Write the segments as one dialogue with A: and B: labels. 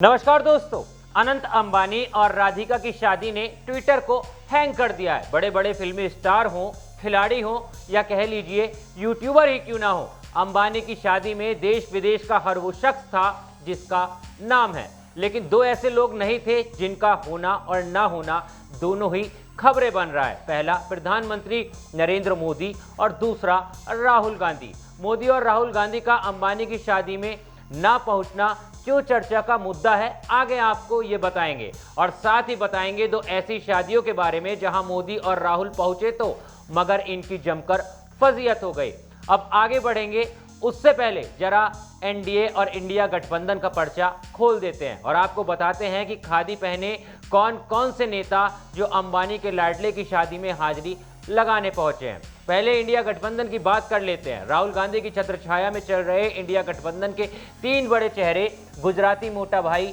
A: नमस्कार दोस्तों, अनंत अंबानी और राधिका की शादी ने ट्विटर को हैंग कर दिया है। बड़े बड़े फिल्मी स्टार हों, खिलाड़ी हों या कह लीजिए यूट्यूबर ही क्यों ना हो, अंबानी की शादी में देश विदेश का हर वो शख्स था जिसका नाम है। लेकिन दो ऐसे लोग नहीं थे जिनका होना और ना होना दोनों ही खबरें बन रहा है। पहला प्रधानमंत्री नरेंद्र मोदी और दूसरा राहुल गांधी। मोदी और राहुल गांधी का अंबानी की शादी में ना पहुंचना क्यों चर्चा का मुद्दा है, आगे आपको ये बताएंगे। और साथ ही बताएंगे दो ऐसी शादियों के बारे में जहां मोदी और राहुल पहुंचे तो मगर इनकी जमकर फजीयत हो गई। अब आगे बढ़ेंगे, उससे पहले जरा एनडीए और इंडिया गठबंधन का पर्चा खोल देते हैं और आपको बताते हैं कि खादी पहने कौन कौन से नेता जो अंबानी के लाडले की शादी में हाजिरी लगाने पहुंचे हैं। पहले इंडिया गठबंधन की बात कर लेते हैं। राहुल गांधी की छत्रछाया में चल रहे इंडिया गठबंधन के तीन बड़े चेहरे गुजराती मोटा भाई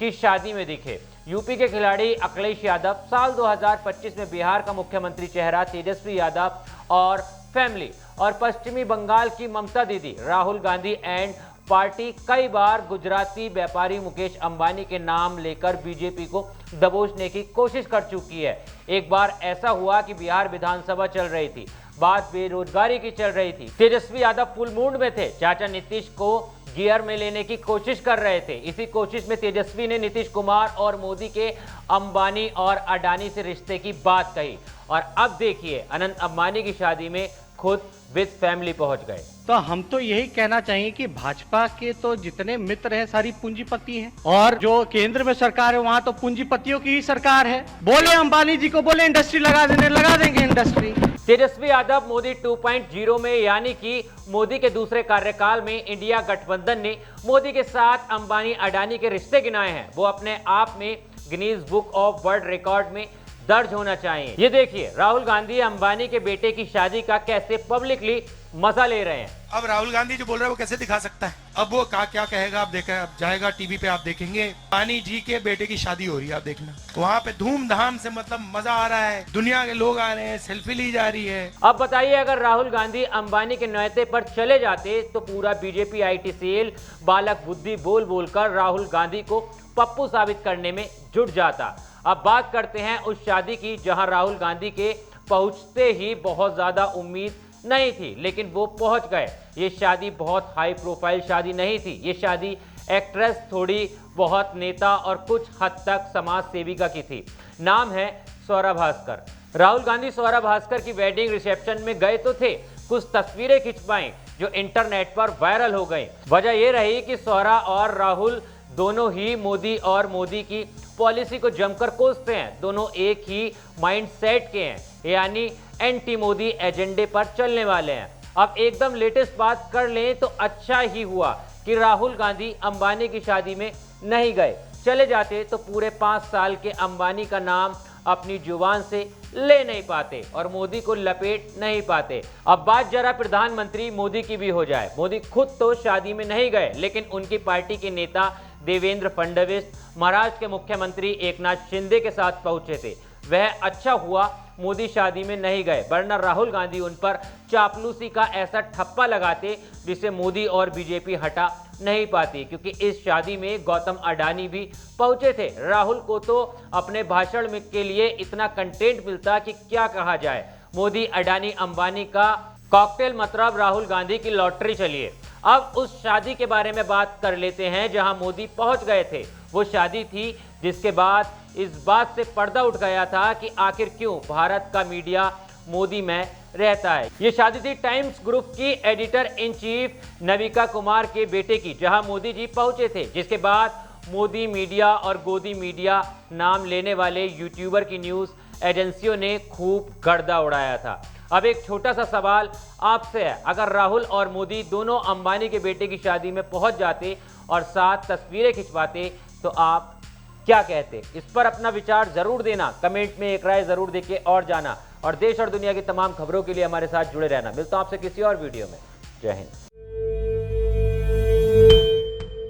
A: की शादी में दिखे। यूपी के खिलाड़ी अखिलेश यादव, साल 2025 में बिहार का मुख्यमंत्री चेहरा तेजस्वी यादव और फैमिली, और पश्चिमी बंगाल की ममता दीदी राहुल गांधी एंड पार्टी कई बार गुजराती व्यापारी मुकेश अंबानी के नाम लेकर बीजेपी को दबोचने की कोशिश कर चुकी है। एक बार ऐसा हुआ कि बिहार विधानसभा चल रही थी, बात बेरोजगारी की चल रही थी, तेजस्वी यादव फुल मूड में थे, चाचा नीतीश को गियर में लेने की कोशिश कर रहे थे। इसी कोशिश में तेजस्वी ने नीतीश कुमार और मोदी के अंबानी और अडानी से रिश्ते की बात कही और अब देखिए अनंत अंबानी की शादी में खुद विद फैमिली पहुंच गए।
B: तो हम तो यही कहना चाहिए कि भाजपा के तो जितने मित्र हैं सारी पूंजीपति हैं और जो केंद्र में सरकार है वहां तो पूंजीपतियों की ही सरकार है। बोले अंबानी जी को, बोले इंडस्ट्री लगा देंगे इंडस्ट्री।
A: तेजस्वी यादव मोदी 2.0 में यानी कि मोदी के दूसरे कार्यकाल में इंडिया गठबंधन ने मोदी के साथ अंबानी अडानी के रिश्ते गिनाए हैं। वो अपने आप में Guinness book of world record में दर्ज होना चाहिए। ये देखिए राहुल गांधी अंबानी के बेटे की शादी का कैसे पब्लिकली मजा ले रहे हैं।
C: अब राहुल गांधी जो बोल रहा है वो कैसे दिखा सकता है? अब वो क्या कहेगा, आप देखा, अब जाएगा टीवी पे, आप देखेंगे अंबानी जी के बेटे की शादी हो रही है, आप देखना वहाँ पे धूमधाम से, मतलब मजा आ रहा है, दुनिया के लोग आ रहे हैं, सेल्फी ली जा रही है।
A: अब बताइए अगर राहुल गांधी अंबानी के न्योते पर चले जाते तो पूरा बीजेपी आईटी सेल बालक बुद्धि बोल बोलकर राहुल गांधी को पप्पू साबित करने में जुट जाता। अब बात करते हैं उस शादी की जहां राहुल गांधी के पहुंचते ही बहुत ज्यादा उम्मीद नहीं थी, लेकिन वो पहुंच गए। ये शादी बहुत हाई प्रोफाइल शादी नहीं थी, ये शादी एक्ट्रेस, थोड़ी बहुत नेता और कुछ हद तक समाज सेविका की थी। नाम है स्वरा भास्कर। राहुल गांधी स्वरा भास्कर की वेडिंग रिसेप्शन में गए तो थे, कुछ तस्वीरें खिंचवाई जो इंटरनेट पर वायरल हो गई। वजह यह रही कि स्वरा और राहुल दोनों ही मोदी और मोदी की पॉलिसी को जमकर कोसते हैं, दोनों एक ही माइंडसेट के हैं, यानी एंटी मोदी एजेंडे पर चलने वाले हैं। अब एकदम लेटेस्ट बात कर लें तो अच्छा ही हुआ कि राहुल गांधी अंबानी की शादी में नहीं गए। चले जाते तो पूरे 5 साल के अंबानी का नाम अपनी जुबान से ले नहीं पाते और मोदी को लपेट नहीं पाते। अब बात जरा प्रधानमंत्री मोदी की भी हो जाए। मोदी खुद तो शादी में नहीं गए, लेकिन उनकी पार्टी के नेता देवेंद्र फडणवीस, महाराष्ट्र के मुख्यमंत्री एकनाथ शिंदे के साथ पहुंचे थे। वह अच्छा हुआ मोदी शादी में नहीं गए, वरना राहुल गांधी उन पर चापलूसी का ऐसा ठप्पा लगाते जिसे मोदी और बीजेपी हटा नहीं पाती, क्योंकि इस शादी में गौतम अडानी भी पहुंचे थे। राहुल को तो अपने भाषण में के लिए इतना कंटेंट मिलता कि क्या कहा जाए। मोदी अडानी अंबानी का कॉकटेल मतलब राहुल गांधी की लॉटरी। चलिए अब उस शादी के बारे में बात कर लेते हैं जहां मोदी पहुंच गए थे। वो शादी थी जिसके बाद इस बात से पर्दा उठ गया था कि आखिर क्यों भारत का मीडिया मोदी में रहता है। ये शादी थी टाइम्स ग्रुप की editor in chief Navika Kumar के बेटे की, जहां मोदी जी पहुंचे थे, जिसके बाद मोदी मीडिया और गोदी मीडिया नाम लेने वाले यूट्यूबर की न्यूज एजेंसियों ने खूब गर्दा उड़ाया था। अब एक छोटा सा सवाल आपसे है, अगर राहुल और मोदी दोनों अंबानी के बेटे की शादी में पहुंच जाते और साथ तस्वीरें खिंचवाते तो आप क्या कहते? इस पर अपना विचार जरूर देना, कमेंट में एक राय जरूर देके और जाना, और देश और दुनिया की तमाम खबरों के लिए हमारे साथ जुड़े रहना। मिलता हूं आपसे किसी और वीडियो में। जय हिंद।